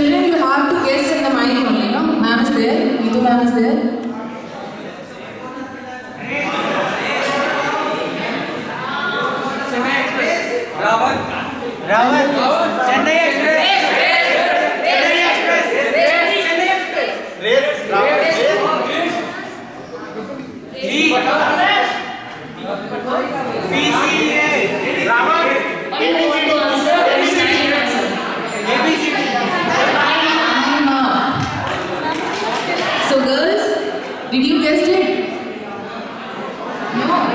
Children, you have to guess in the mic only, no? Ma'am is there. Neetu ma'am is there. Ravan. Chennai Express. So girls, did you guess it? No.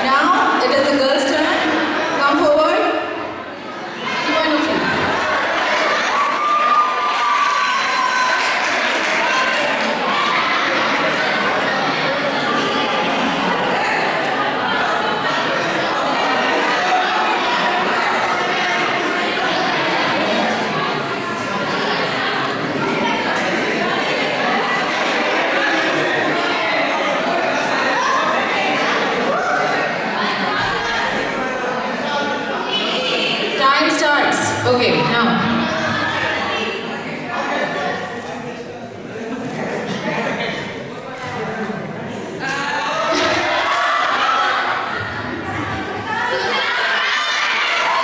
Now it is the girls' turn. Come forward. One of you. Time starts. Okay, now.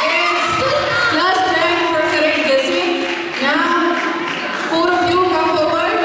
Yes, plus 10 for correct guessing. Now, 4 of you come forward.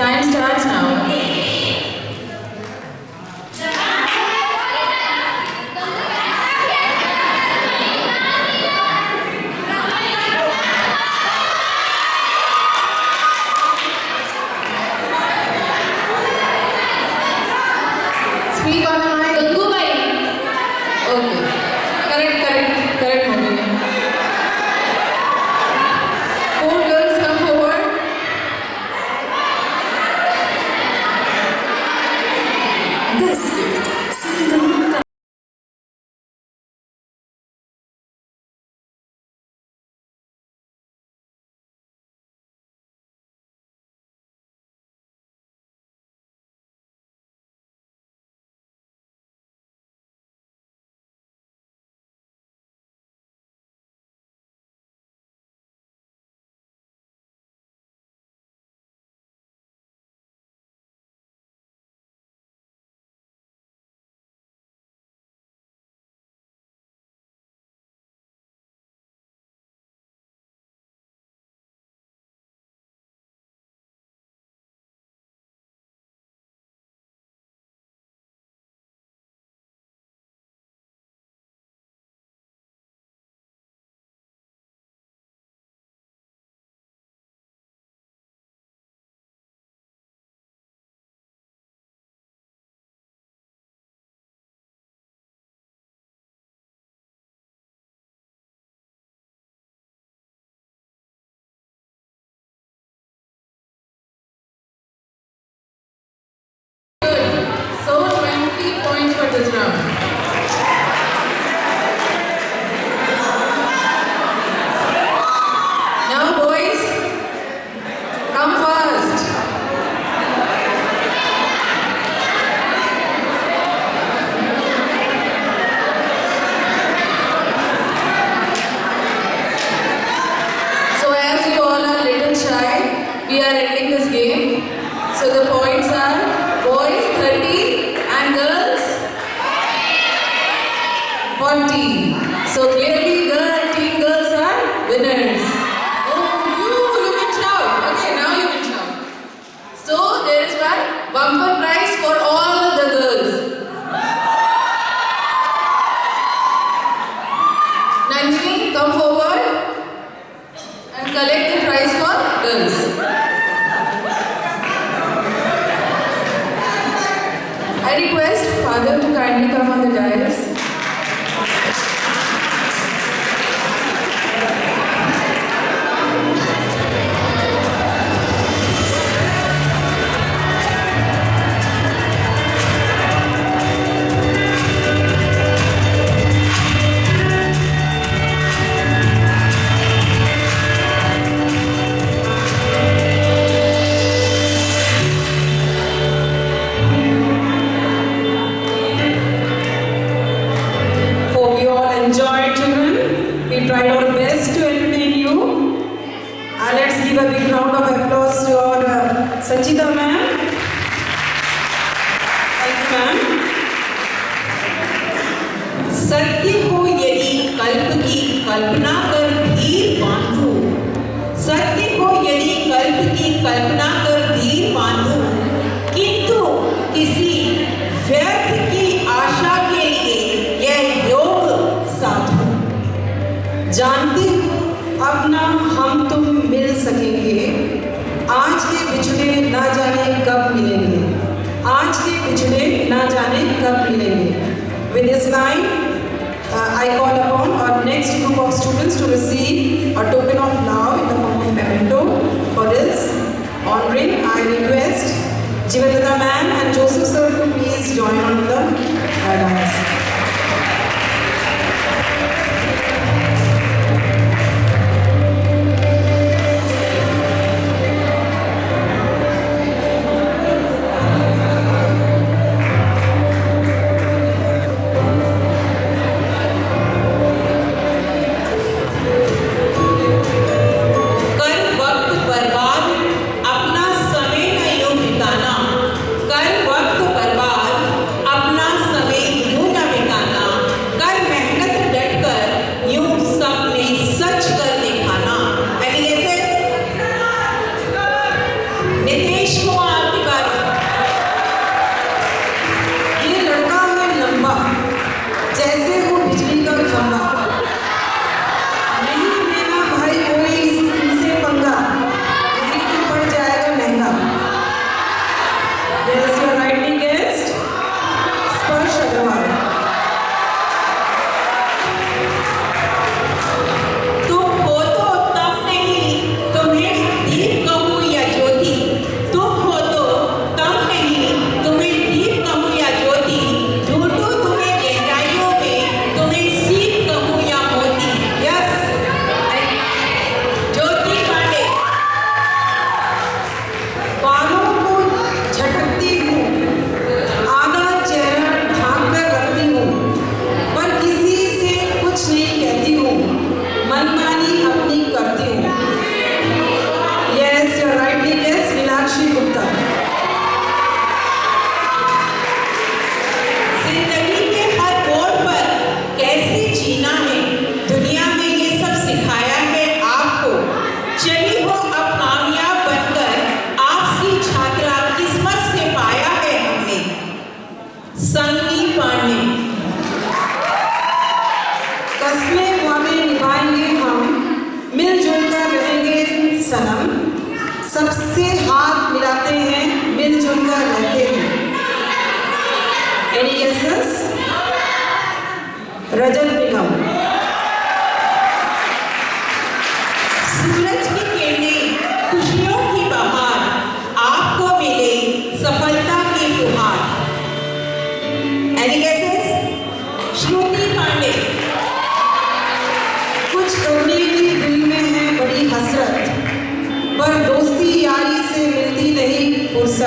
Time starts now. Speak on the mic. Gangubai. Okay. Correct, Momini. 4 girls come forward. This gift, Sindhu So 20 points for this round. Now boys, come first. So as you all are little shy, we are ending this game. So the points are boys 30 and girls 40. So clearly team girls are winners. Oh, you can shout. Okay, now you can shout. So there is one bumper prize for all the girls. Nandini, come forward and collect the prize for girls. I request Father to kindly come on the dais. Hope you all enjoyed, children. We tried our best to entertain you. Let's give a big round of applause to our Sanchita ma'am. Thank you, ma'am. सत्य हो यदि कल्प की कल्पना कर धीर बांधो, सत्य हो यदि कल्प की कल्पना कर धीर बांधो, किंतु किसी व्यर्थ की आशा के लिए यह योग साधो। जानती हूँ अब ना हम तुम मिल सकेंगे, आज के बिछड़े ना जाने कब मिलेंगे, आज के बिछड़े ना जाने कब मिलेंगे। With this line, I call upon our next group of students to receive a token of love in the form of memento. For this honoring, I request Jivalata ma'am and Joseph sir to please join on the dais. कर वक्त बर्बाद अपना समय न यूं बिताना, कर वक्त बर्बाद अपना समय यूं न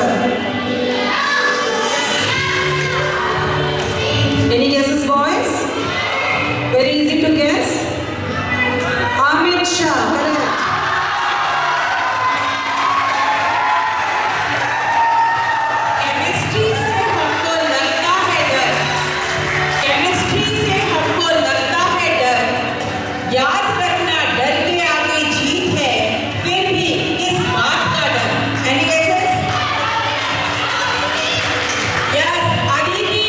answer? Any guesses, boys? Very easy to guess. Amit Shah, correct. Chemistry से हमको लगता है डर, केमिस्ट्री से हमको लगता है डर, याद रखना डर के आगे जीत है, फिर भी किस बात का डर? Any guesses? Yes, Aditi.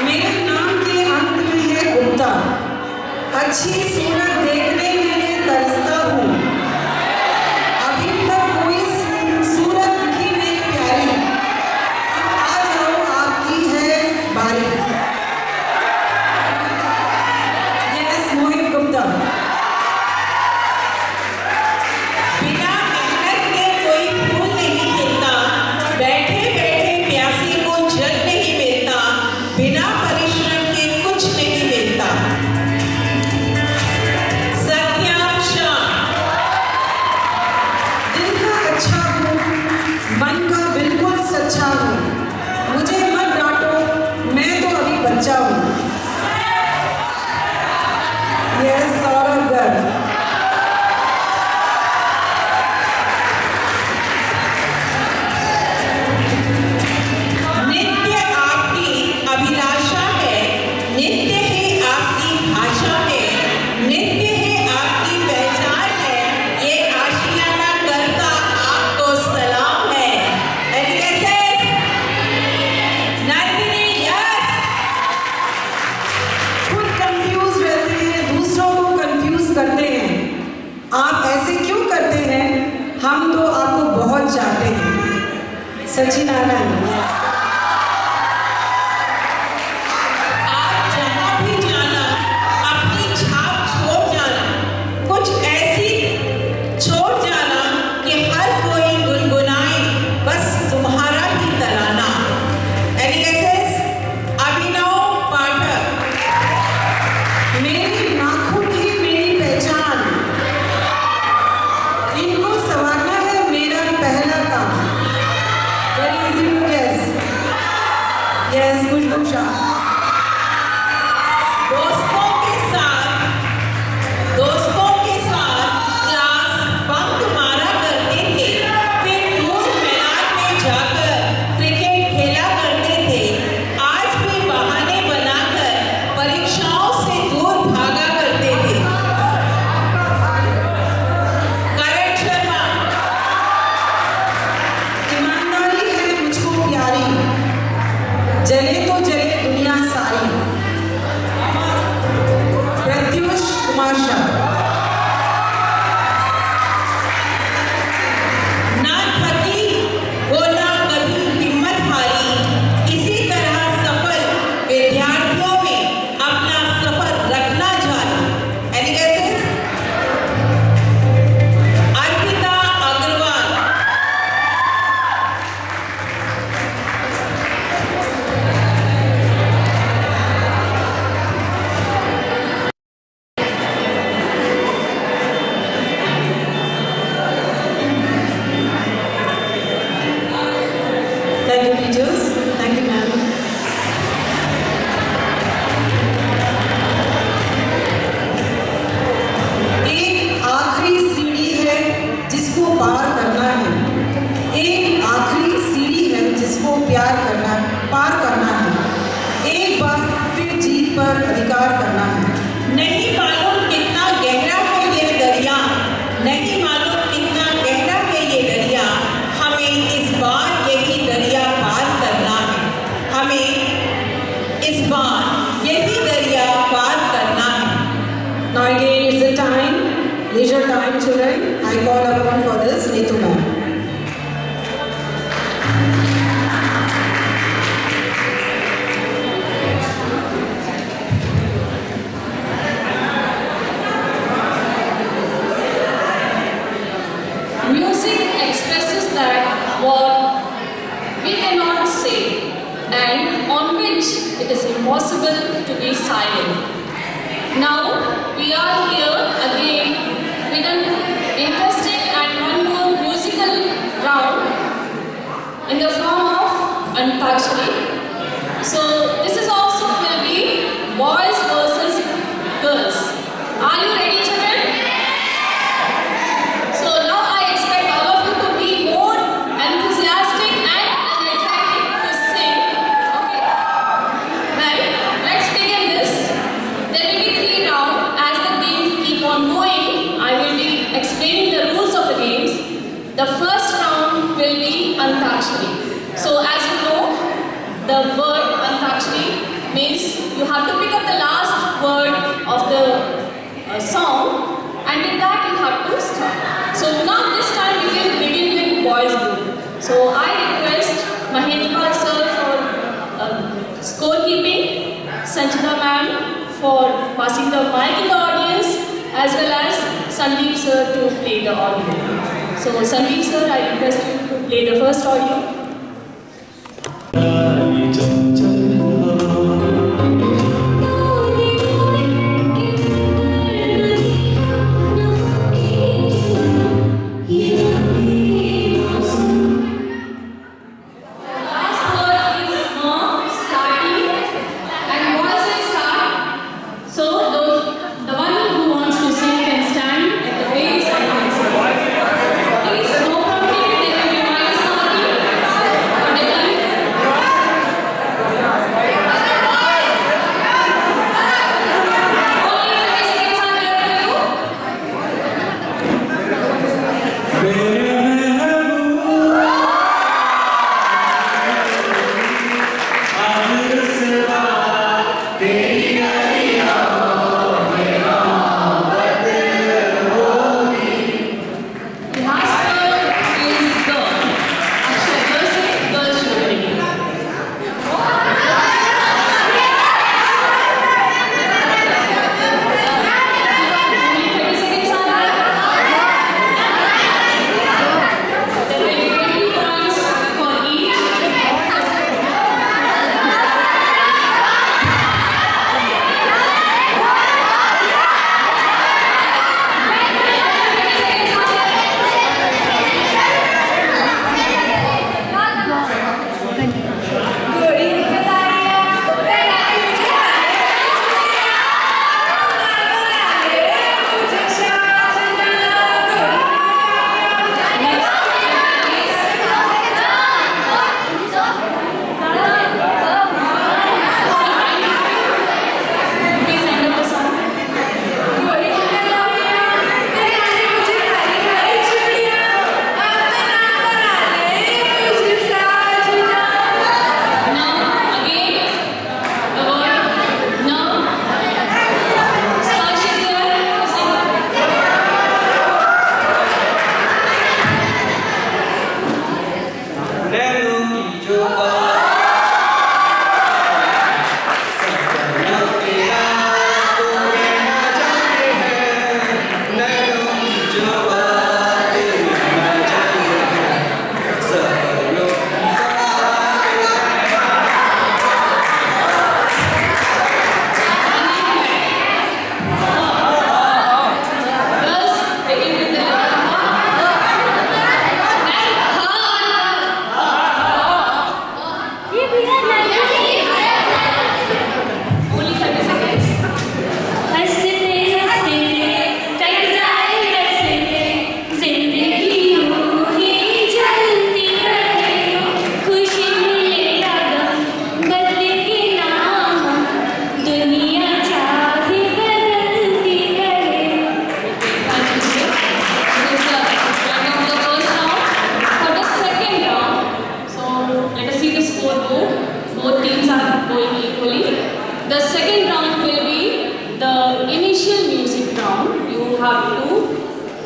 मेरे नाम के अंत में है गुप्ता, अच्छी सूरत देखने के लिए तरसता हूँ, अभी तक कोई सूरत दिखी नहीं प्यारी, अब आ जाओ आपकी है बारी। यस, मोहित गुप्ता। बिना मेहनत के कोई फूल नहीं खिलता, बैठे बैठे प्यासी को जल नहीं मिलता, बिना परिश्रम के कुछ नहीं मिलता। सत्याम शाह। दिल का अच्छा हूँ, मन का बिल्कुल सच्चा हूँ, मुझे मत डांटो, मैं तो अभी बच्चा हूँ। यस, सौरभ गर्ग। नित्य आपकी अभिलाषा है, नित्य ही आपकी भाषा है, नित्य ही आपकी पहचान है, ये आशियाना करता आपको सलाम है। Any guesses? नंदिनी, yes. खुद कंफ्यूज रहते हैं, दूसरों को कंफ्यूज करते हैं, आप ऐसे क्यों करते हैं, हम तो आपको बहुत चाहते हैं। सचिन आनंद। आप जहाँ भी जाना, अपनी छाप छोड़ जाना, कुछ ऐसी छोड़ जाना कि हर कोई गुनगुनाए बस तुम्हारा ही तराना। Any guesses? अभिनव पाठक। मेरी नाखून ही मेरी पहचान, इनको संवारना है मेरा पहला काम। Very easy to guess. Yes, खुशबू शाह। दोस्तों के साथ क्लास बंक मारा करते थे, फिर दूर मैदान में जाकर क्रिकेट खेला करते थे, आज भी बहाने बनाकर परीक्षाओं से दूर भागा करते थे। करण शर्मा। ईमानदारी है मुझको प्यारी, जले तो जले दुनिया सारी। प्रत्युष कुमार शाह। ना थकी वो ना कभी हिम्मत हारी, इसी तरह सफल विद्यार्थियों में अपना सफर रखना जारी। Any guesses? Arpita Agarwal. Thank you, teachers. Thank you, ma'am. एक आखिरी सीढ़ी है जिसको पार करना है, एक आखिरी सीढ़ी है जिसको पार करना है, एक बार फिर जीत पर अधिकार करना है। नहीं मालूम कितना गहरा है ये दरिया, नहीं मालूम कितना गहरा है ये दरिया, हमें इस बार यही दरिया पार करना है, हमें इस बार यही दरिया पार करना है। Now again, it's the time, leisure time, children. I call upon for this, Neetu ma'am. Music expresses that what we cannot say and on which it is impossible to be silent. Now we are here again with an interesting and one more musical in the form of Antakshari. So this is also will be boys versus girls. Are you ready, children? So now I expect all of you to be more enthusiastic and energetic to sing. Okay. Well, let's begin this. There will be 3 rounds. As the game keep on going, I will be explaining the rules of the games. The first round will be Antakshari. So as you know, the word Antakshari means you have to pick up the last word of the song, and with that you have to start. So now this time we will begin with boys group. So I request Mahendra sir for scorekeeping, Sanchita ma'am for passing the mic in the audience, as well as Sandeep sir to play the audio. So Sandeep sir, I request you to play the first audio.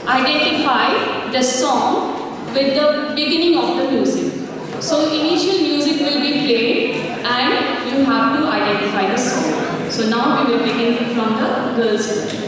identify the song with the beginning of the music. So initial music will be played and you have to identify the song. So now we will begin from the girls section.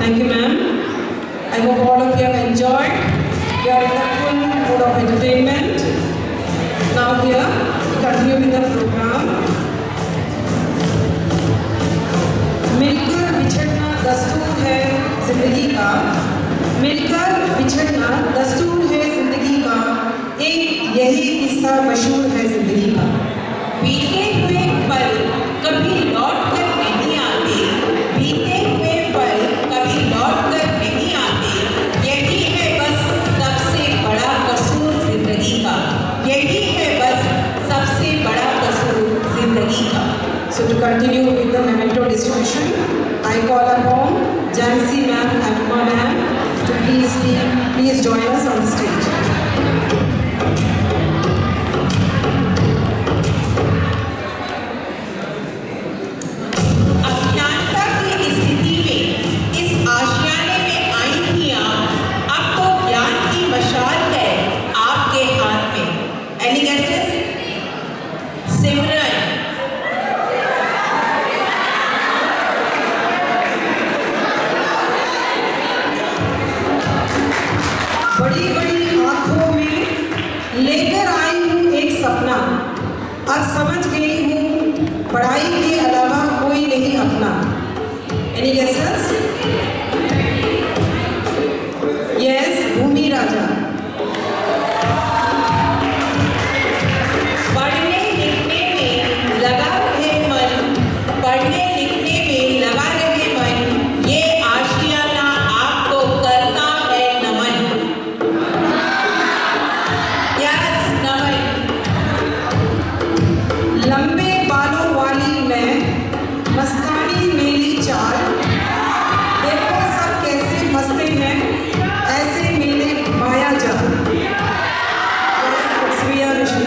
Thank you, ma'am. I hope all of you have enjoyed. You are in the full mood of entertainment. Now here, we continue with the program. मिलकर बिछड़ना दस्तूर है जिंदगी का, मिलकर बिछड़ना दस्तूर है जिंदगी का, एक यही किस्सा मशहूर है जिंदगी का। बीते हुए पल कभी लौट कर नहीं आते, बीते हुए पल कभी लौट कर नहीं आते, यही है बस सबसे बड़ा कसूर जिंदगी का, यही है बस सबसे बड़ा कसूर जिंदगी का। So to continue with the memento distribution, I call upon Jansi ma'am and Uma ma'am to please join us on the stage. अज्ञानता की स्थिति में इस आशियाने में आई थी आप, अब तो ज्ञान की मशाल है आपके हाथ में। Any guesses? सिमरन, बड़ी बड़ी आंखों में लेकर आई हूँ एक सपना, अब समझ गई हूँ पढ़ाई के अलावा कोई नहीं अपना। Any guesses? Yes, भूमि राजा। पढ़ने लिखने में लगा रहे मन, पढ़ने लिखने में लगा रहे मन, ये आशियाना आपको करता है नमन। यस, नमन। लंबे बालों वाली मैं, मस्तानी मेरी चाल, देखो सब कैसे मस्ते हैं, ऐसे मेरे माया जाल। श्रेया ऋषि।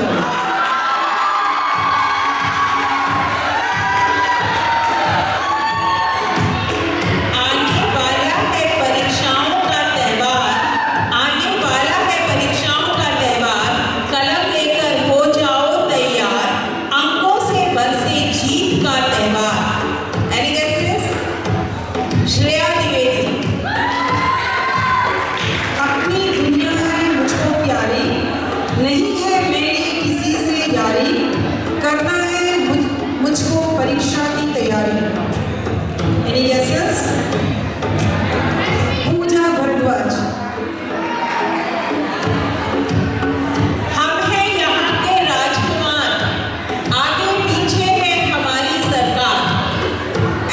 आने वाला है परीक्षाओं का त्योहार, आने वाला है परीक्षाओं का त्योहार, कलम लेकर हो जाओ तैयार, अंकों से बरसे जीत का त्योहार। Any guesses? श्रेया द्विवेदी। अपनी दुनिया है मुझको प्यारी, नहीं है मेरी किसी से यारी, करना है मुझको परीक्षा की तैयारी। Any guesses? पूजा भरद्वाज। हम हैं यहाँ के राजकुमार, आगे पीछे है हमारी सरकार।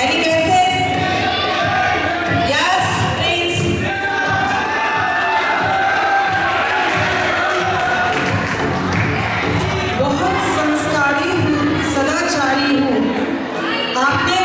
Any guesses? Yes, Prince. बहुत संस्कारी हूँ, सदाचारी हूँ, आपने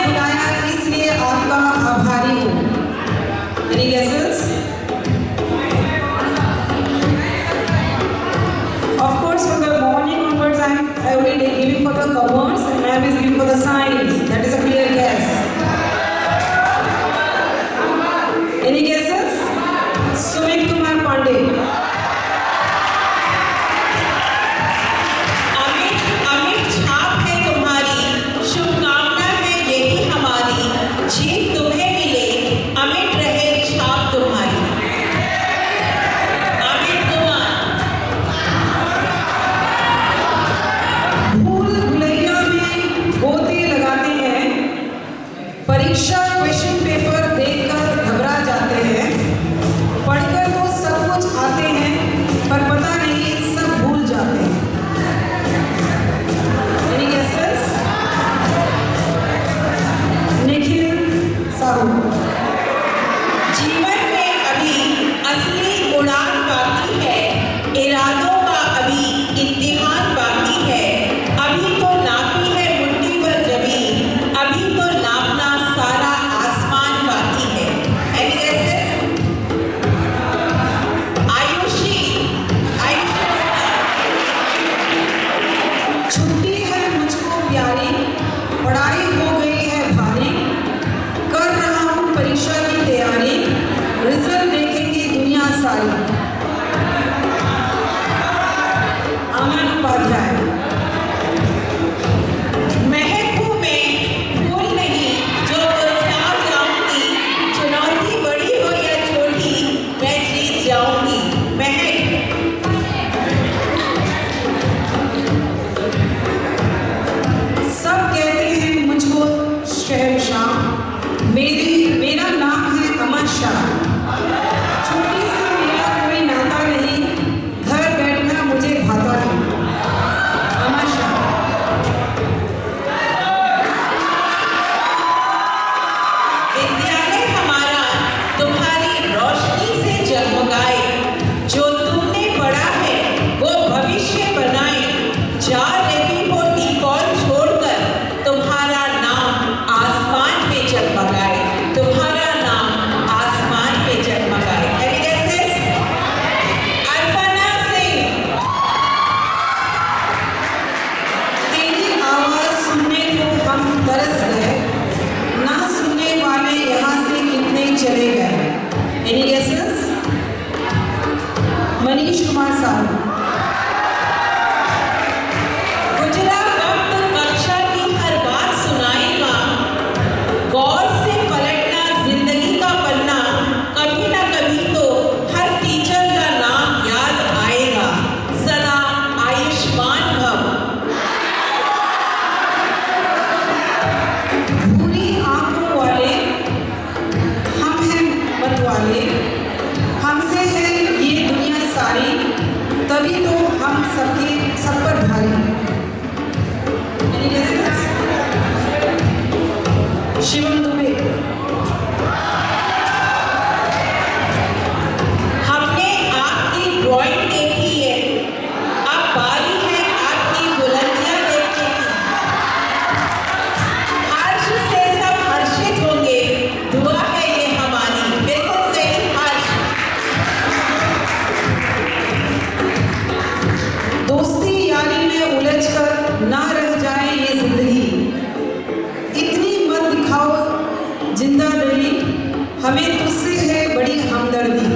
हमें तुझसे है बड़ी हमदर्दी,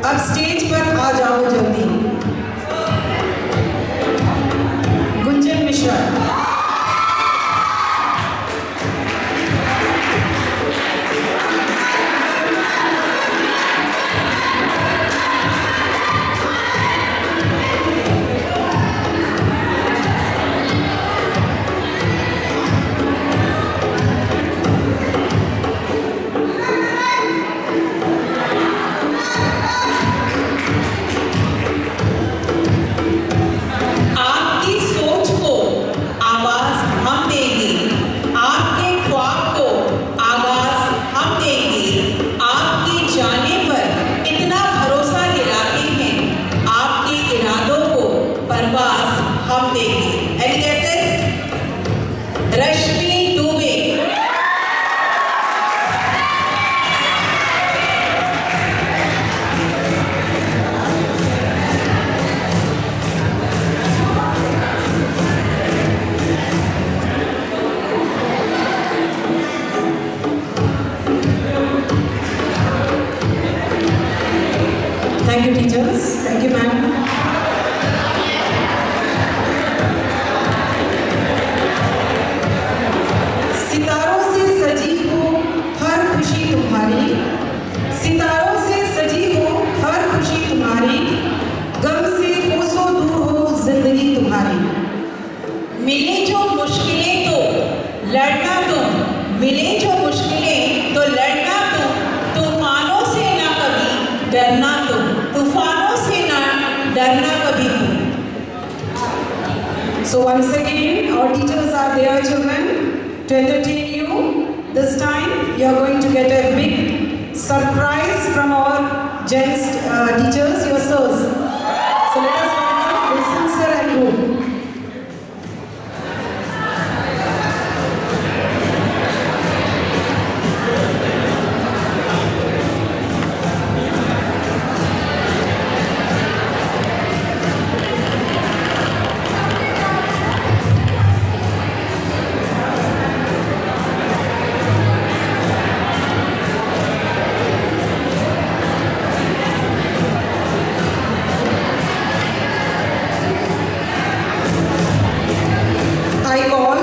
अब स्टेज पर आ जाओ जल्दी। गुंजन मिश्रा। आपकी सोच को आवाज हम देंगे, आपके ख्वाब को आगाज हम देंगे। आपके जाने पर इतना भरोसा दिलाते हैं, आपके इरादों को परवाज हम देंगे। रश्मि Dubey. Thank you, teachers. Thank you, ma'am. सितारों से सजी हो हर खुशी तुम्हारी, सितारों से सजी हो हर खुशी तुम्हारी, गम से कोसों दूर हो जिंदगी तुम्हारी। मिले जो मुश्किलें तो लड़ना तुम, मिले जो मुश्किलें तो लड़ना तुम, तूफानों से ना कभी डरना तुम, तूफानों से ना डरना कभी तुम। So once again, our teachers are there, children, to entertain you. This time, you are going to get a big surprise from our gents teachers, your sirs. So let us welcome Wilson sir and group. I call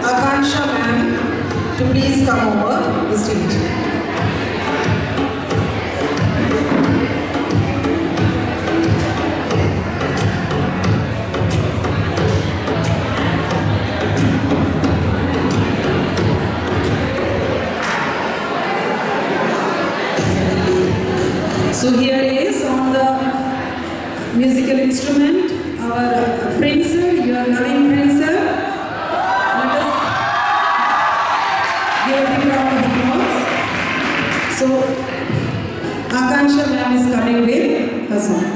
Akansha ma'am to please come over the stage. So here is on the musical instrument our Prince, your loving Prince. Let us give a big round of applause. So Akansha ma'am is coming with her song.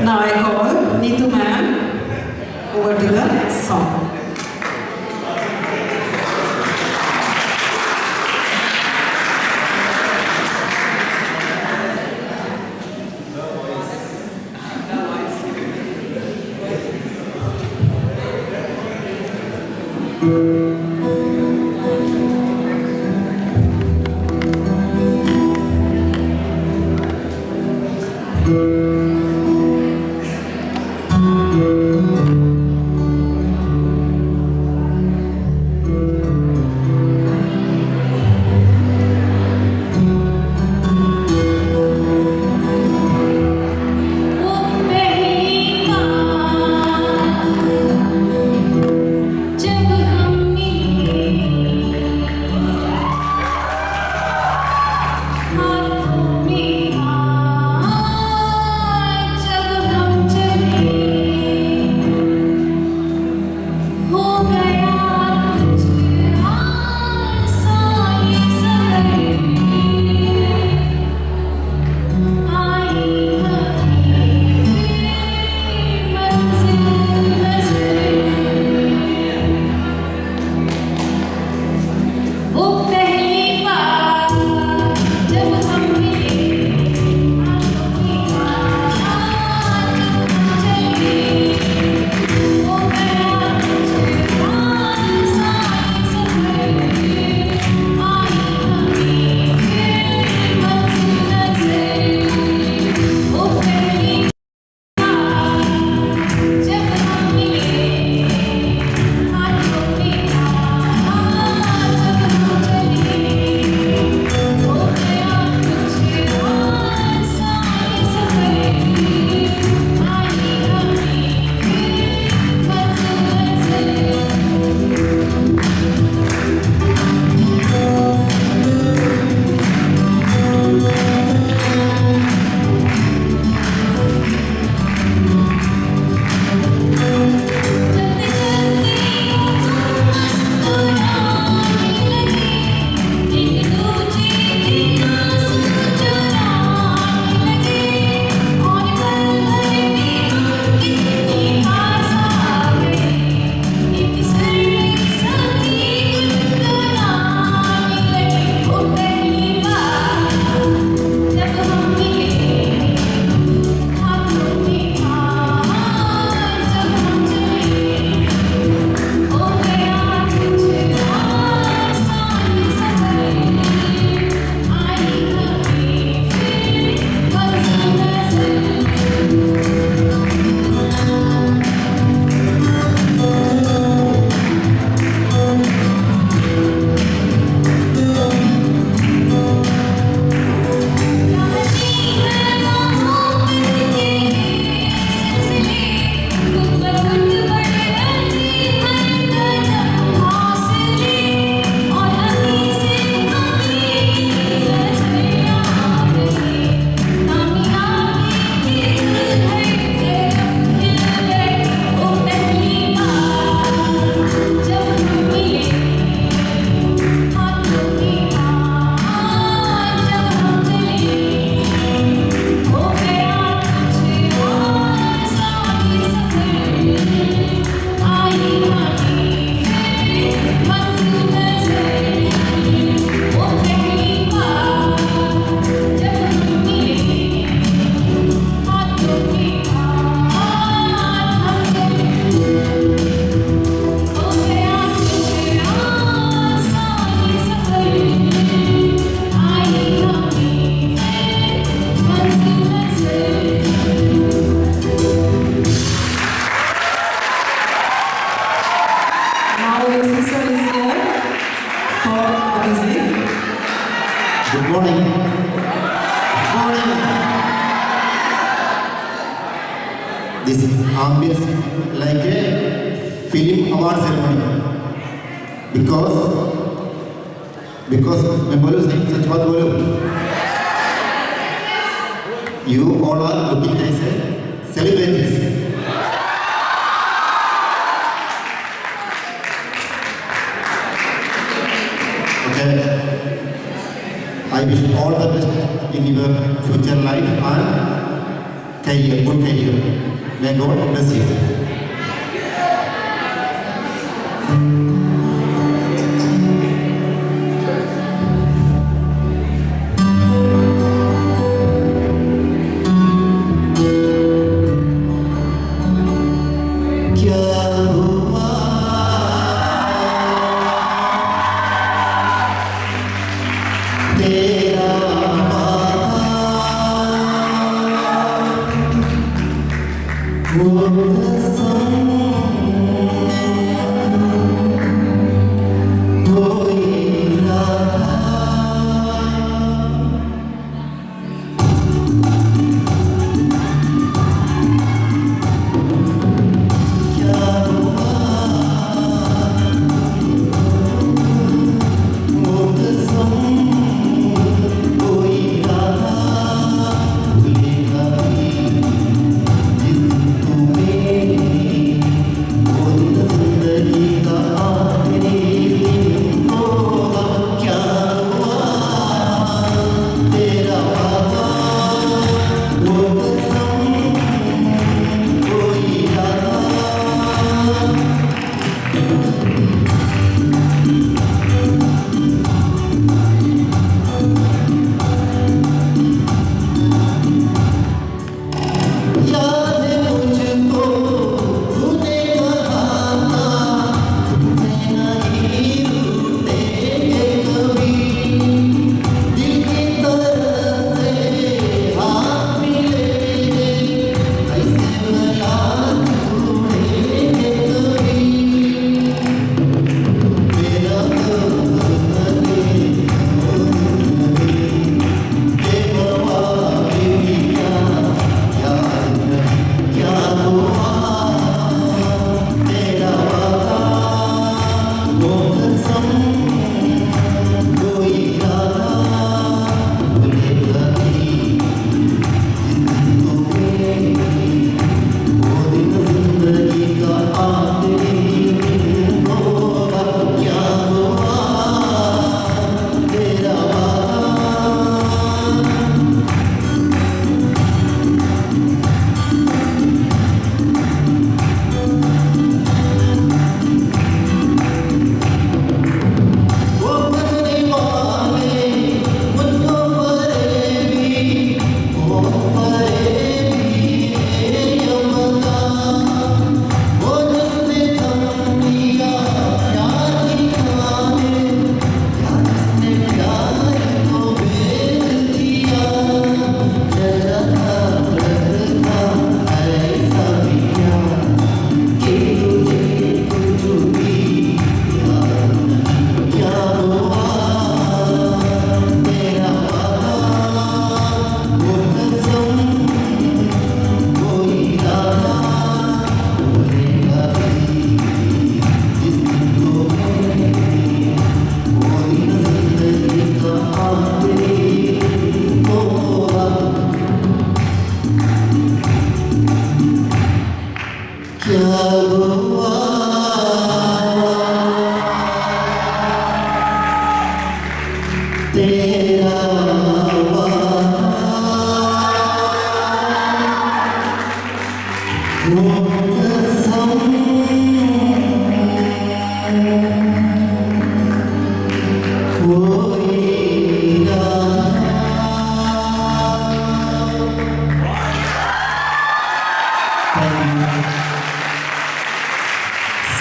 Now I call Neetu ma'am over to the song. Good morning. Good morning. This ambience like a film award ceremony. Because मैं बोलूँ सच बात बोलूँ. You all are looking as a celebrities. Okay. I wish all the best in your future life and career, good career. May God bless you.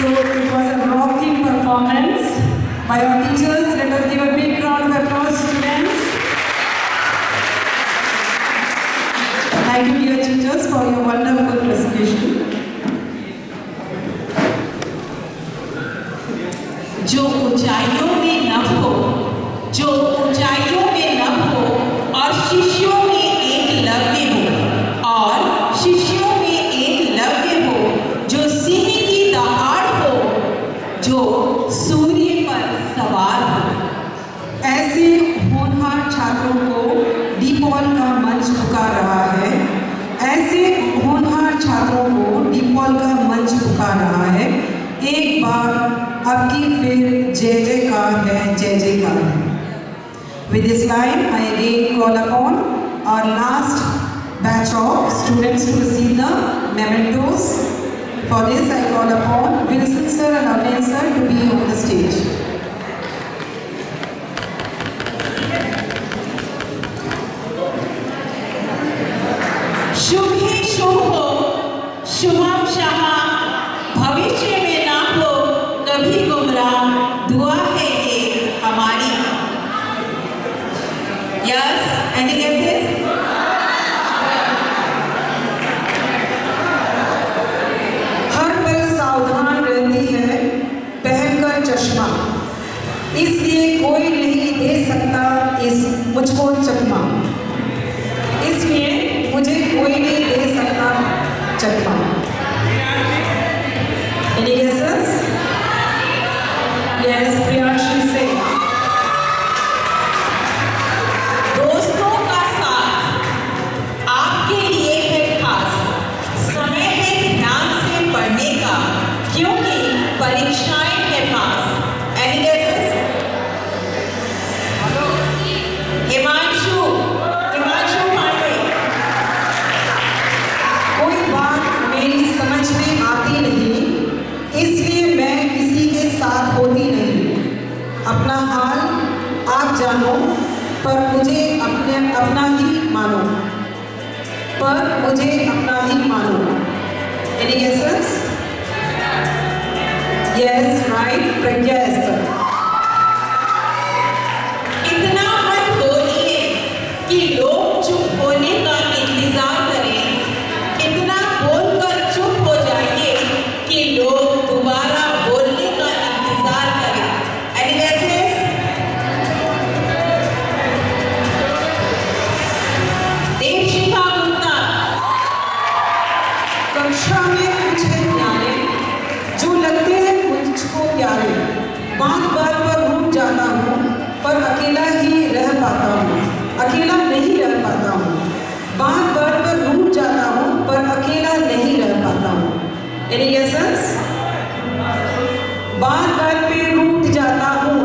So it was a rocking performance by our teachers. Let us give a big round of applause, students. Thank you, dear teachers, for your wonderful presentation. जो ऊंचाइयों में नभ हो, जो ऊंचाइयों में नभ हो और शिष्यों में एकलव्य हो, और शिष्यों में एकलव्य हो, जो सिंह की दहाड़ हो, जो सूर्य पर सवार हो। ऐसे होनहार छात्रों को डीपॉल का मंच पुकार रहा है। ऐसे होनहार छात्रों को डीपॉल का मंच पुकार रहा है। एक बार अब की फिर जय जयकार है, जय जयकार है। With this line, I again call upon our last batch of students to receive the mementos. For this, I call upon Wilson sir and Arvind sir to be on the stage. शुभ ही शुभ हो, शुभम शहा, भविष्य में ना हो कभी गुमराह, दुआ है ये हमारी। Yes, any guesses? हर पल सावधान रहती है पहनकर चश्मा, इसलिए कोई नहीं दे सकता इस मुझको चकमा, इसलिए मुझे कोई नहीं दे सकता चकमा। Any guesses? Yes, Priyanshi Singh. दोस्तों का साथ आपके लिए है खास, समय है ध्यान से पढ़ने का, क्योंकि परीक्षाएं है पास। Any guesses? हिमांशु पांडे। कोई बात मेरी समझ में आती नहीं, इसलिए मैं किसी के साथ होती नहीं, अपना हाल आप जानो पर मुझे अपना ही मानो, पर मुझे अपना ही मानो। Any guesses? Yes, right, प्रज्ञा एस्टर। इतना मत बोलिए कि लोग चुप होने का इंतजार करें, इतना बोलकर चुप हो जाइए कि लोग दोबारा बोलने का इंतजार करें। Any guesses? देवशिखा गुप्ता। कक्षा में कुछ है प्यारे जो लगते हैं मुझको प्यारे, बात बात पर रूठ जाता हूँ पर अकेला ही रह पाता हूँ, अकेला नहीं रह पाता हूँ, बात बात पर रूठ जाता हूँ पर अकेला नहीं रह पाता हूँ। Any guesses? बात बात पे रूठ जाता हूँ।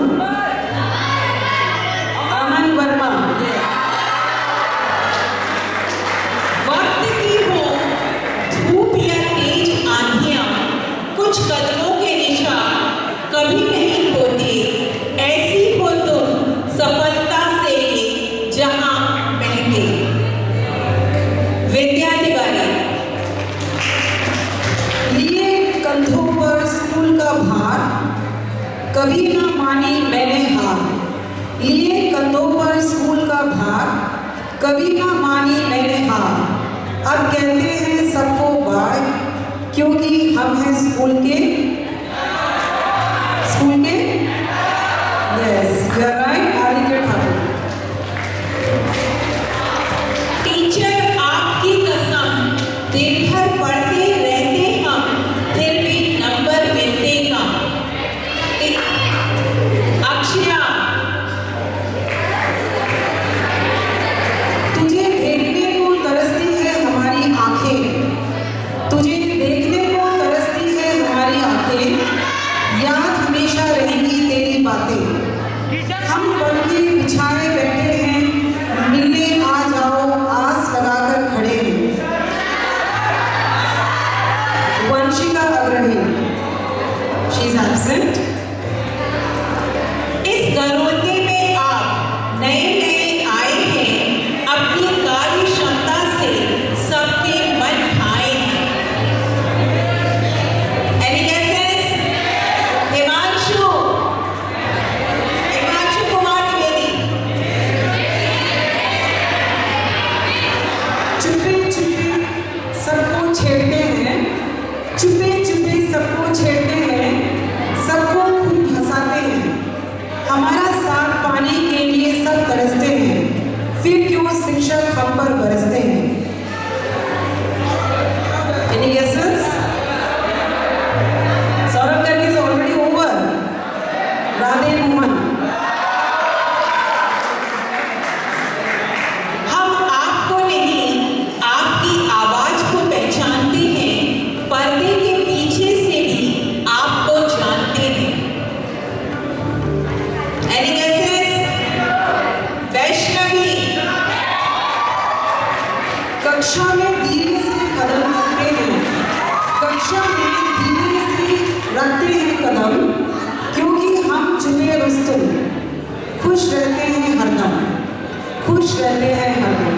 अमन वर्मा। वक्त की हो धूप या तेज आंधियां, कुछ कदमों के निशान कभी नहीं होते, ऐसी हो तुम सफलता से ये जहां महके। विद्या तिवारी। लिए कंधों पर स्कूल का भार, कभी ना मानी मैंने हार, लिए कंधों पर स्कूल का भार, कभी ना मानी मैंने हार, अब कहते हैं सबको बाय, क्योंकि हम हैं स्कूल के yes, you are right, Aditya Thakur. Teacher आपकी कसम, दिन भर पढ़ते रहते हम, फिर भी नंबर मिलते कम। अक्षया। तुझे देखने को तरसती है हमारी आंखें, तुझे देखने को तरसती है हमारी आंखें, रखते हैं कदम, क्योंकि हम चुने रुस्तुम, खुश रहते हैं हरदम, खुश रहते हैं हरदम।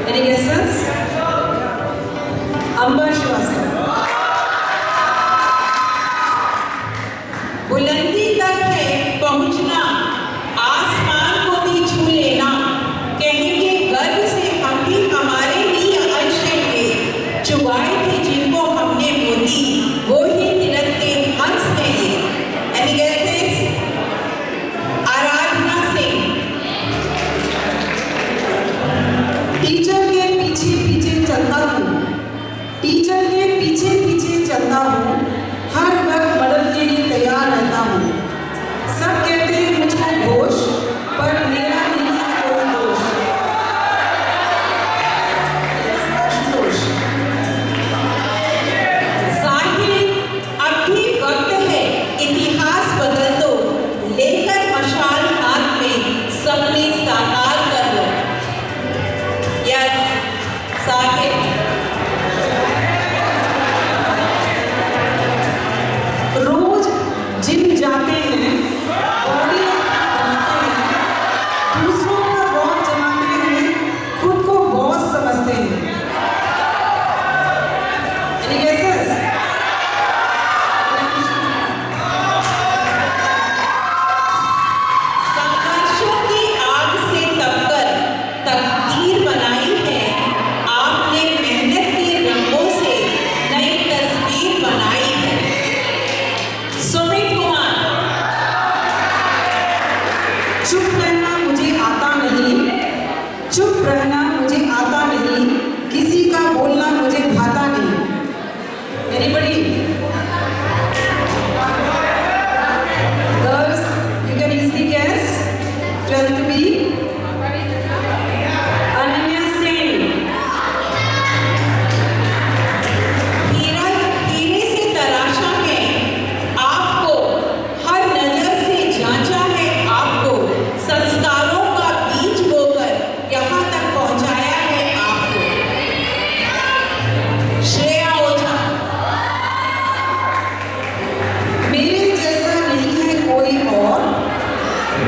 Any guesses? अंबर श्रीवास्तव। बुलंदी तक है पहुंचना, आसमान को भी छू लेना, कहेंगे गर्व से हम भी हमारे लिए अर्श है, चुबाए थे जिनको हमने मोती, वो ही तिलकते हंस है ये। Any guesses? आराधना सिंह। टीचर के पीछे पीछे चलता हूँ, टीचर के पीछे पीछे चलता हूँ, हर वक्त मदद के लिए तैयार रहता हूँ। सब कहते हैं मुझको घोष, पर मेरा नहीं है कोई दोष। आशुतोष। साहिल, अब भी वक्त है, इतिहास बदल दो, लेकर मशाल हाथ में सपने साकार कर दो। यस, साहिल। रोज जिम जाते हैं, बॉडी बनाते हैं, दूसरों का बॉस जमाते हैं, खुद को बॉस समझते हैं। Any guesses? संघर्षों की आग से तपकर तकदीर बनाई है, आपने मेहनत के रंगों से नई तस्वीर बनाई है। सुमित कुमार। चुप रहना मुझे आता नहीं, चुप रहना मुझे आता नहीं, किसी का बोलना मुझे भाता नहीं। Anybody? Girls, you can easily guess. 12th B. Ananya Sen. हीरे से तराशा है आपको, हर नजर से जांचा है आपको, संस्कारों का बीज बोकर यहाँ तक पहुँचाया है आपको। श्रेया ओझा। मेरे जैसा नहीं है कोई और,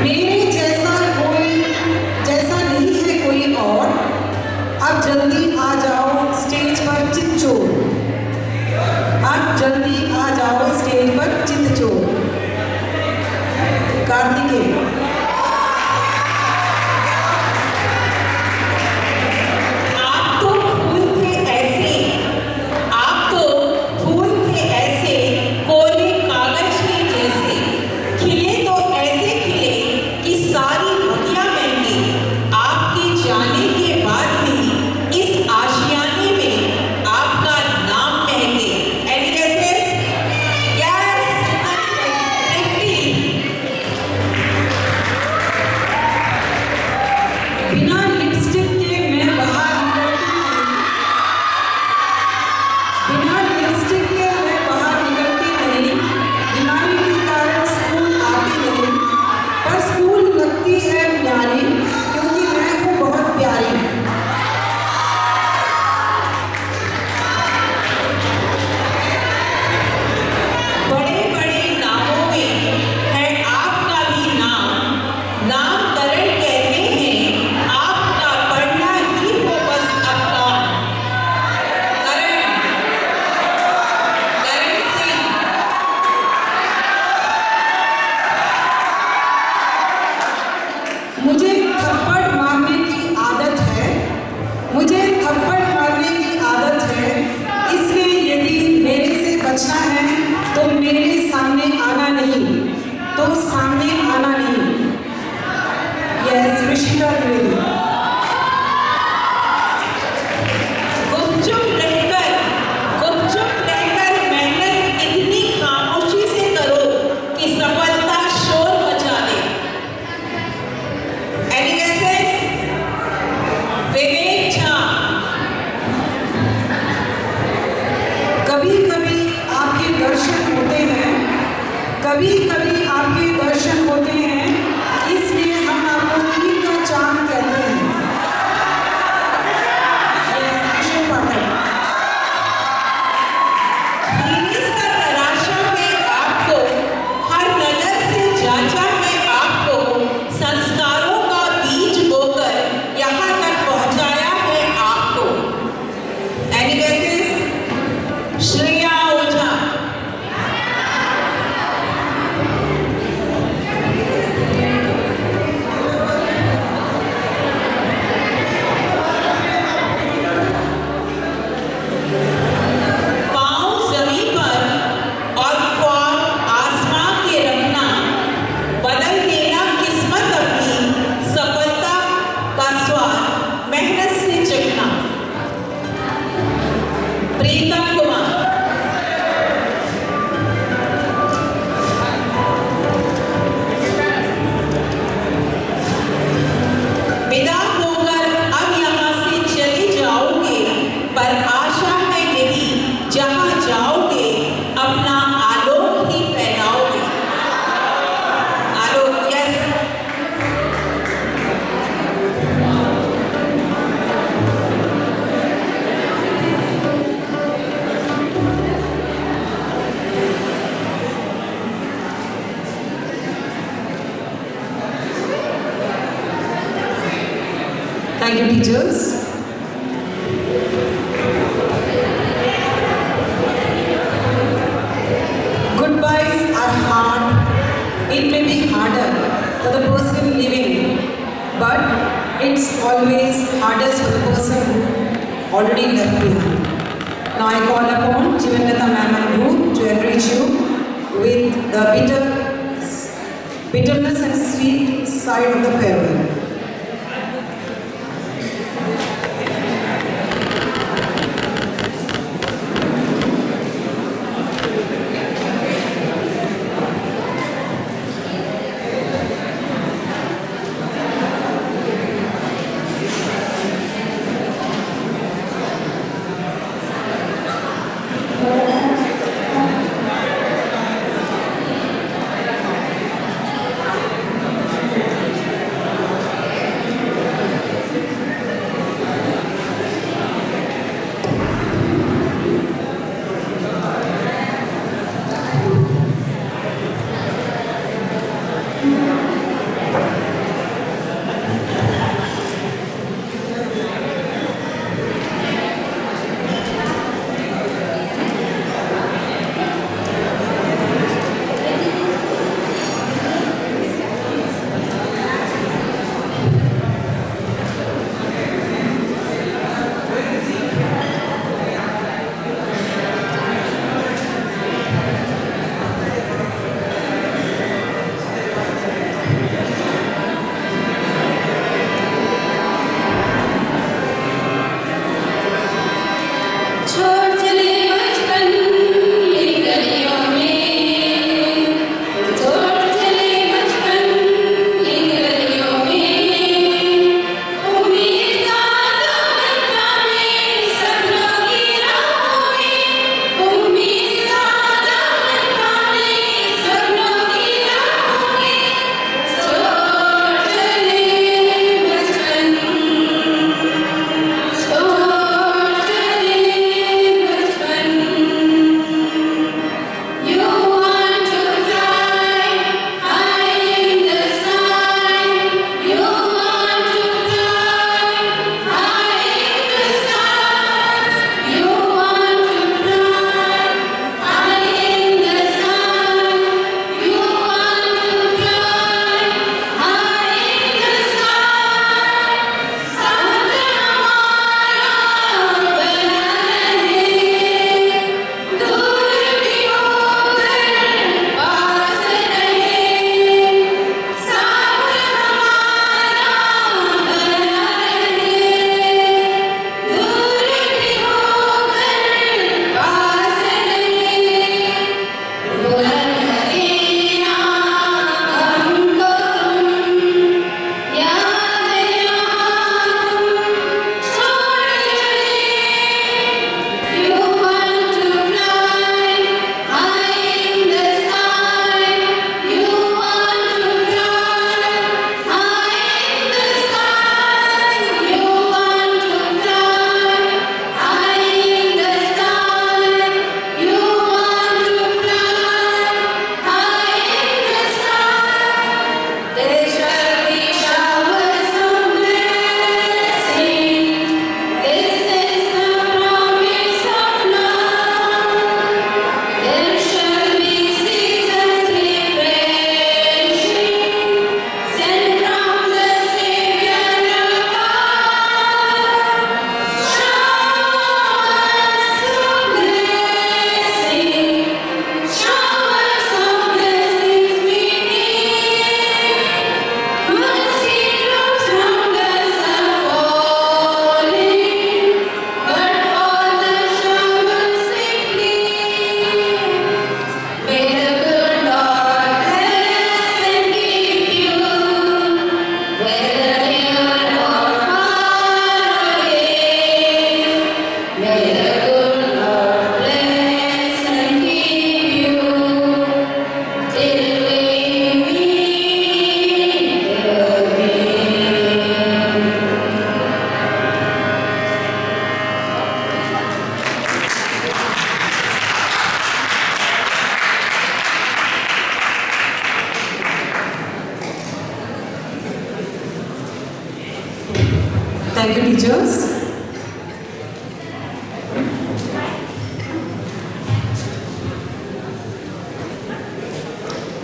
मेरे जैसा नहीं है कोई और, अब जल्दी आ जाओ स्टेज पर चितचोर, अब जल्दी आ जाओ स्टेज पर चितचोर। कार्तिकेय। आप तो फूल थे ऐसे, आप तो फूल थे ऐसे, कोरे कागज के जैसे, खिले तो ऐसे खिले कि सारी दुनिया महके, आपके जाने के बाद भी इस आशियाने में आपका नाम महके। Any guesses? Yes, that's right. 50. teachers. Goodbyes are hard. It may be harder for the person living, but it's always hardest for the person who already left behind. Now I call upon Jivannatha Ma'am and Ruth to enrich you with the bitterness and sweet side of the farewell.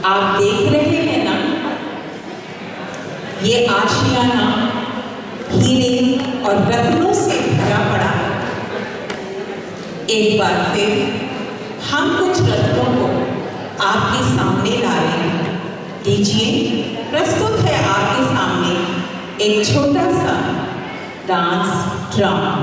आप देख रहे हैं ना, ये आशियाना हीरे और रत्नों से भरा पड़ा है। एक बार फिर हम कुछ रत्नों को आपके सामने ला रहे हैं। लीजिए, प्रस्तुत है आपके सामने एक छोटा सा dance drama.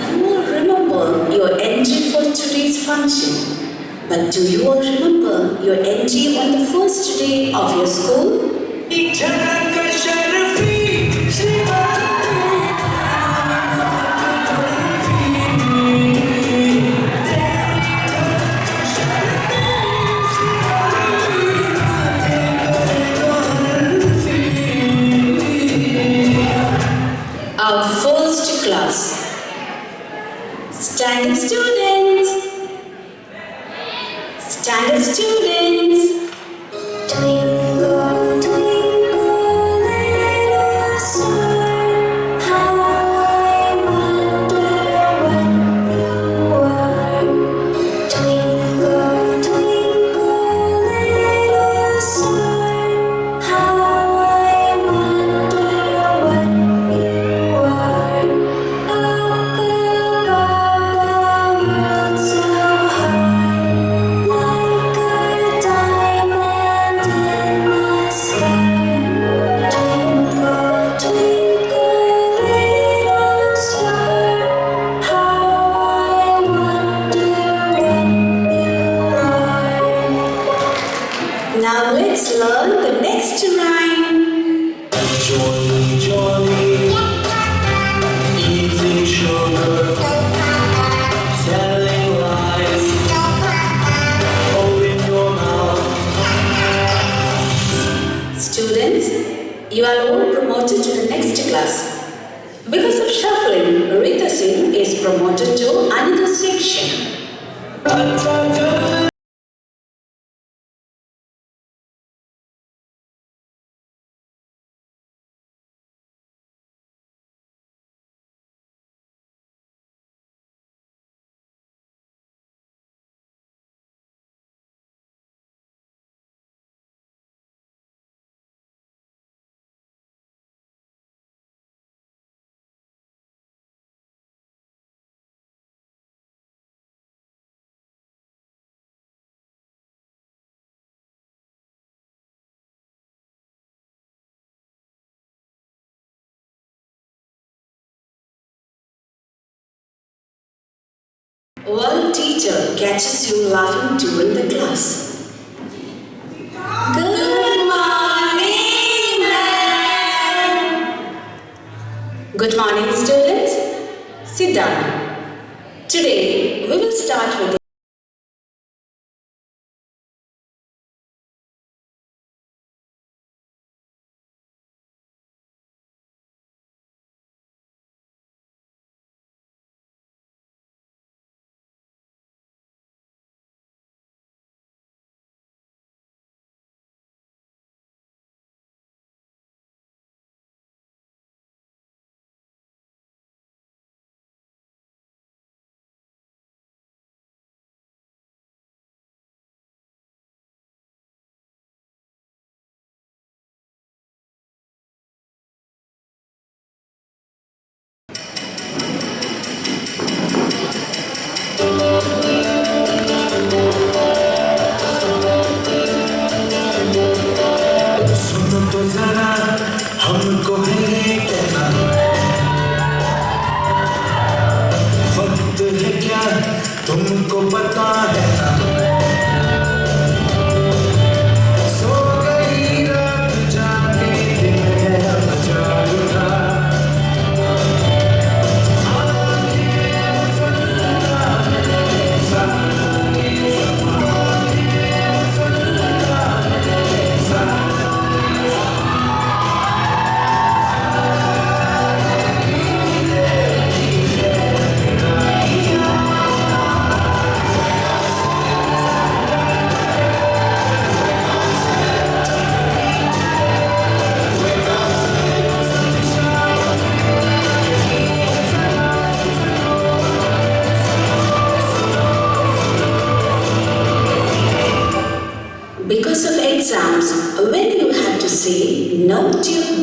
You all remember your entry for today's function, but do you all remember your entry on the first day of your school? Our first class. Standing students. Standing students. Twinkle, twinkle, little star, how I wonder what you are. Twinkle, twinkle, little star, how I wonder what you are. Up above the world so high, like a diamond in the sky. Twinkle, twinkle, little star, how I wonder what you are. Now let's learn the next rhyme. Jolly, jolly, eating sugar, telling lies, open your mouth. Students, you are all promoted to the next class. Because of shuffling, Rita Singh is promoted to another section. Ta ta ta. One teacher catches you laughing during the class. Good morning, ma'am. Good morning, students. Sit down. Today, we will start with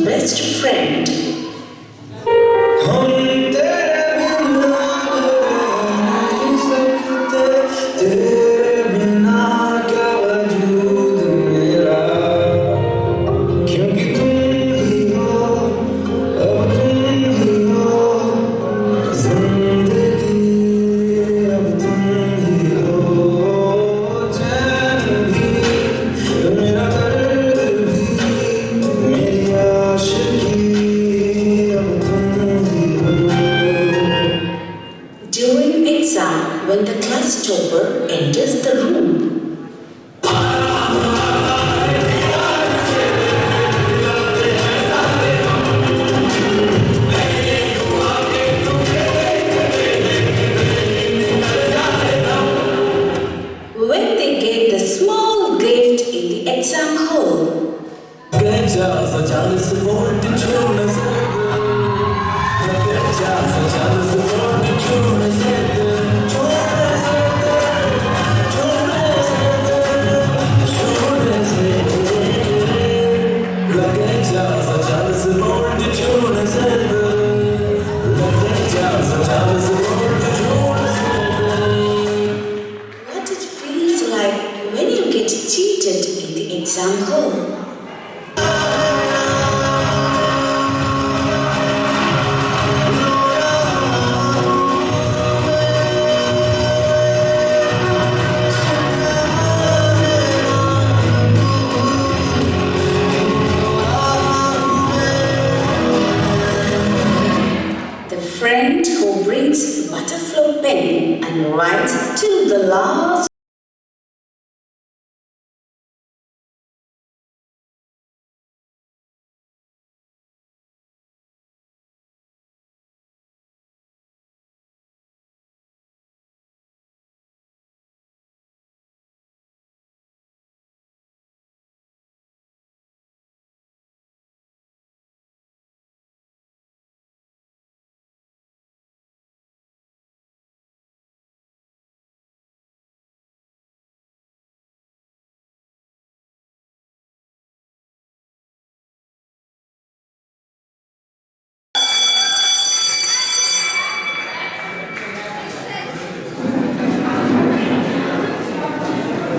best friend. हम तेरे बिना नहीं सकते, तेरे बिना क्या वजूद मेरा, क्योंकि तुम ही हो, अब तुम ही हो जिंदगी, अब तुम ही हो चैन भी, मेरा दर्द भी, मेरी आशिकी, अब तुम ही हो। During exam, when the class topper enters the room, when they get the small gift in the exam hall, Geccia facciamo se forte giorno sette, Geccia facciamo se forte giorno sette, giorno sette, giorno sette, giorno sette. La Geccia facciamo se forte giorno sette, la Geccia facciamo se forte giorno sette. what it feels like when you get cheated in the exam hall. The friend who brings butterfly pen and writes till the last.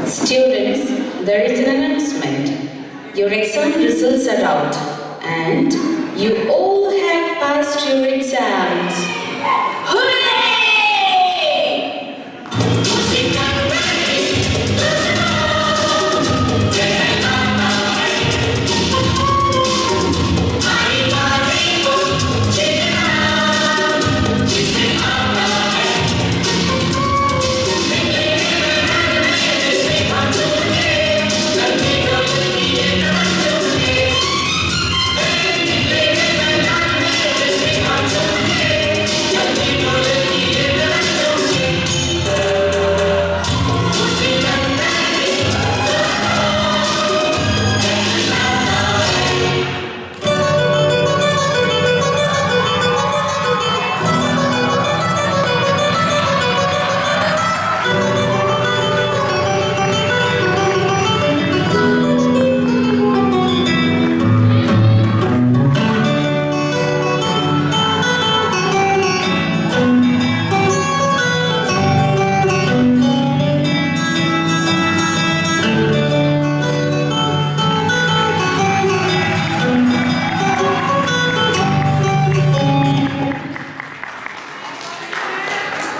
Students, there is an announcement. Your exam results are out and you all have passed your exams. Hooray!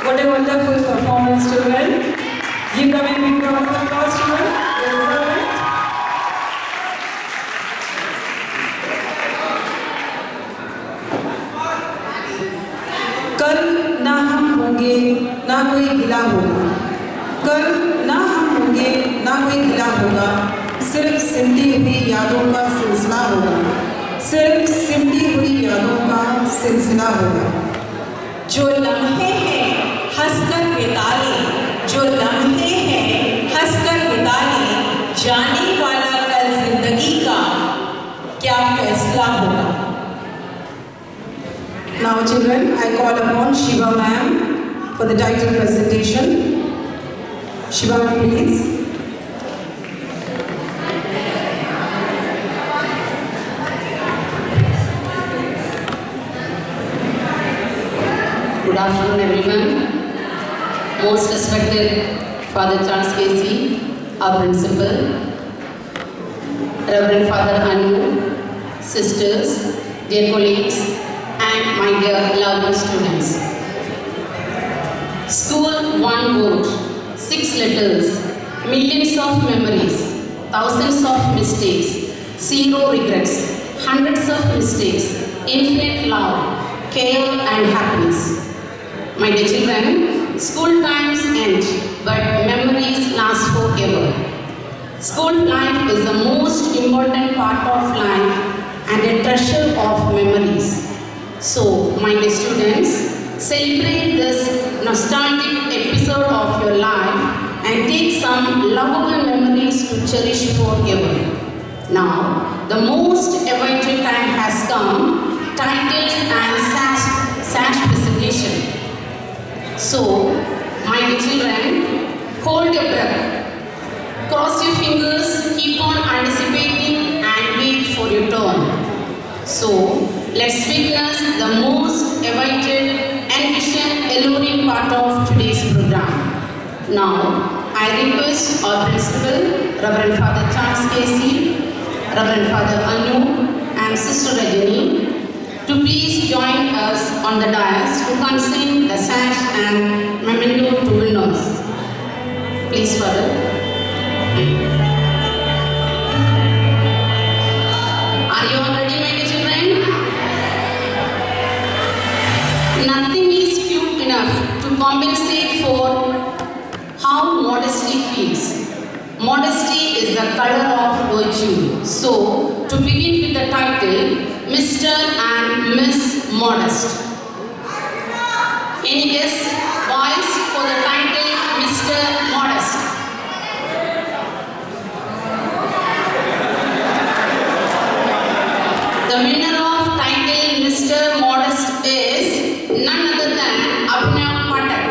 What a wonderful performance, children. Give them a big round of applause, children. They deserve it. कल ना हम होंगे ना कोई गिला होगा, कल ना हम होंगे ना कोई गिला होगा, सिर्फ सिमटी हुई यादों का सिलसिला होगा, सिर्फ सिमटी हुई यादों का सिलसिला होगा। जो लम्हे हैं हंसकर बिताले, जो लम्हे हैं हंसकर बिताले, जाने वाला कल जिंदगी का क्या फैसला होगा। Now children, I call upon Shiva ma'am for the title presentation. Shiva ma'am, please. Good afternoon, everyone. Most respected Father Charles Casey, our principal, Reverend Father Anu, sisters, dear colleagues, and my dear lovely students. School, one word, 6 letters, millions of memories, thousands of mistakes, 0 regrets, hundreds of mistakes, infinite love, care and happiness. My dear children, school times end, but memories last forever. School life is the most important part of life and a treasure of memories. So, my dear students, celebrate this nostalgic episode of your life and take some lovable memories to cherish forever. Now, the most awaited time has come, titles and sash presentation. So, my dear children, hold your breath. Cross your fingers, keep on anticipating and wait for your turn. So, let's witness the most awaited, envisioned, alluring part of today's program. Now, I request our principal, Reverend Father Charles Casey, Reverend Father Anu, and Sister Rajani, to please join us on the dais to consign the sash and memento to winners. Please, Father. Are you all ready, my dear children? Nothing is cute enough to compensate for how modesty feels. Modesty is the color of virtue. So, to begin with the title, Mr. and Miss Modest. Any guess? Boys, for the title, Mr. Modest. The winner of title Mr. Modest is none other than Abhinav Patel.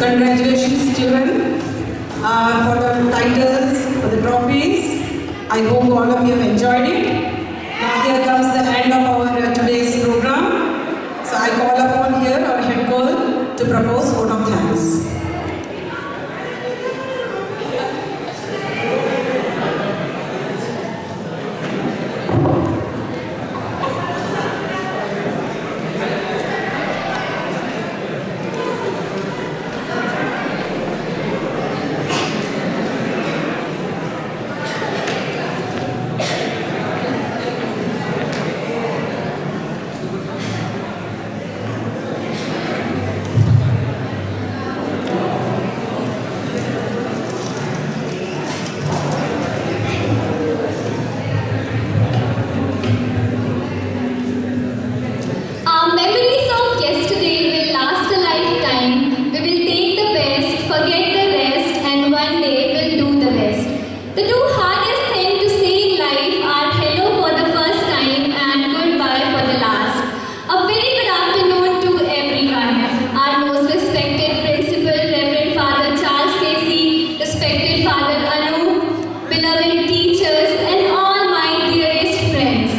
Congratulations, children, for the titles, for the trophies. I hope all of you have enjoyed it. Now here comes the end of our today's program. So I call upon here our head girl to propose vote of thanks. Our memories of yesterday will last a lifetime. We will take the best, forget the rest, and one day we'll do the best. The two hardest things to say in life are hello for the first time and goodbye for the last. A very good afternoon to everyone. Our most respected principal, Reverend Father Charles Casey, respected Father Anu, beloved teachers, and all my dearest friends.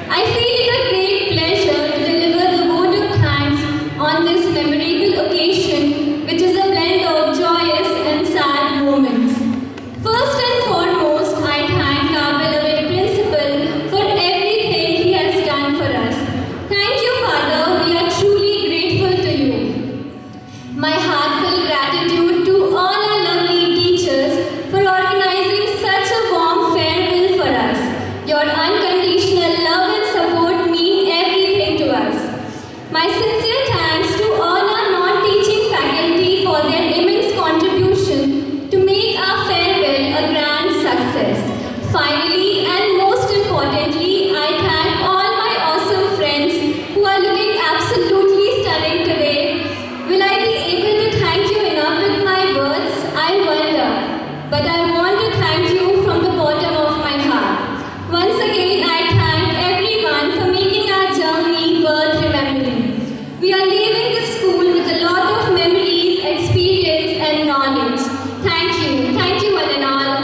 I feel it a great pleasure to deliver the vote of thanks on this memorable occasion, which is a blend of joyous and sad moments. First and foremost, I thank our beloved principal for everything he has done for us. Thank you, Father. We are truly grateful to you. My heartfelt gratitude to all our lovely teachers for organizing such a warm farewell for us. Your unconditional love and support mean everything to us. My sincere thanks to all our non-teaching faculty for their immense contribution to make our farewell a grand success. Finally, and most importantly, I thank all my awesome friends who are looking absolutely stunning today. Will I be able to thank you enough with my words? I wonder. But I want to thank you from the bottom of my heart. Once again, I thank everyone for making our journey worth remembering. We are leaving this school with a lot of memories, experience, and knowledge. Thank you. Thank you, one and all.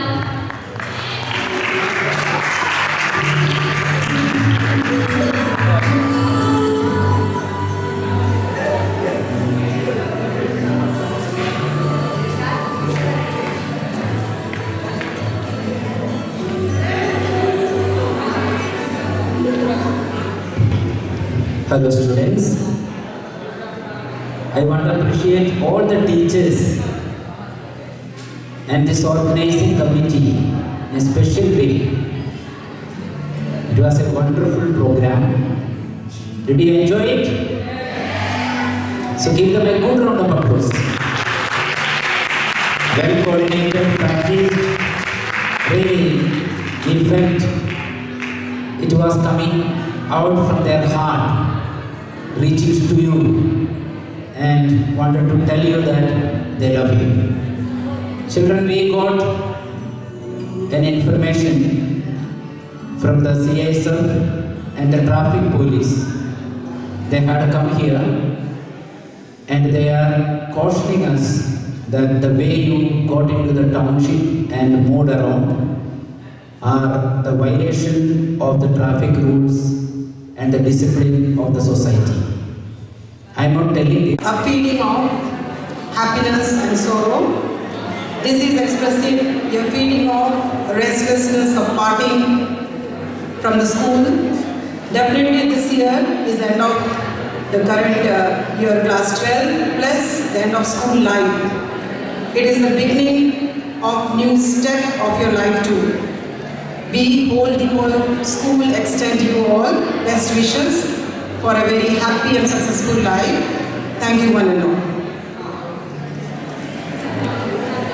Hello students, I want to appreciate all the teachers and this organizing committee in a special way. It was a wonderful program. Did you enjoy it? So give them a good round of applause. Well coordinated, practiced, really, in fact, it was coming out from their heart, reaching to you and wanted to tell you that they love you. Children, we got an information from the CISF and the traffic police. They had come here and they are cautioning us that the way you got into the township and moved around are the violation of the traffic rules and the discipline of the society. I am not telling you. A feeling of happiness and sorrow. This is expressing your feeling of restlessness of parting from the school. Definitely this year is the end of the current year class 12 plus the end of school life. It is the beginning of new step of your life too. We, whole school, extend you all best wishes for a very happy and successful life. Thank you one and all.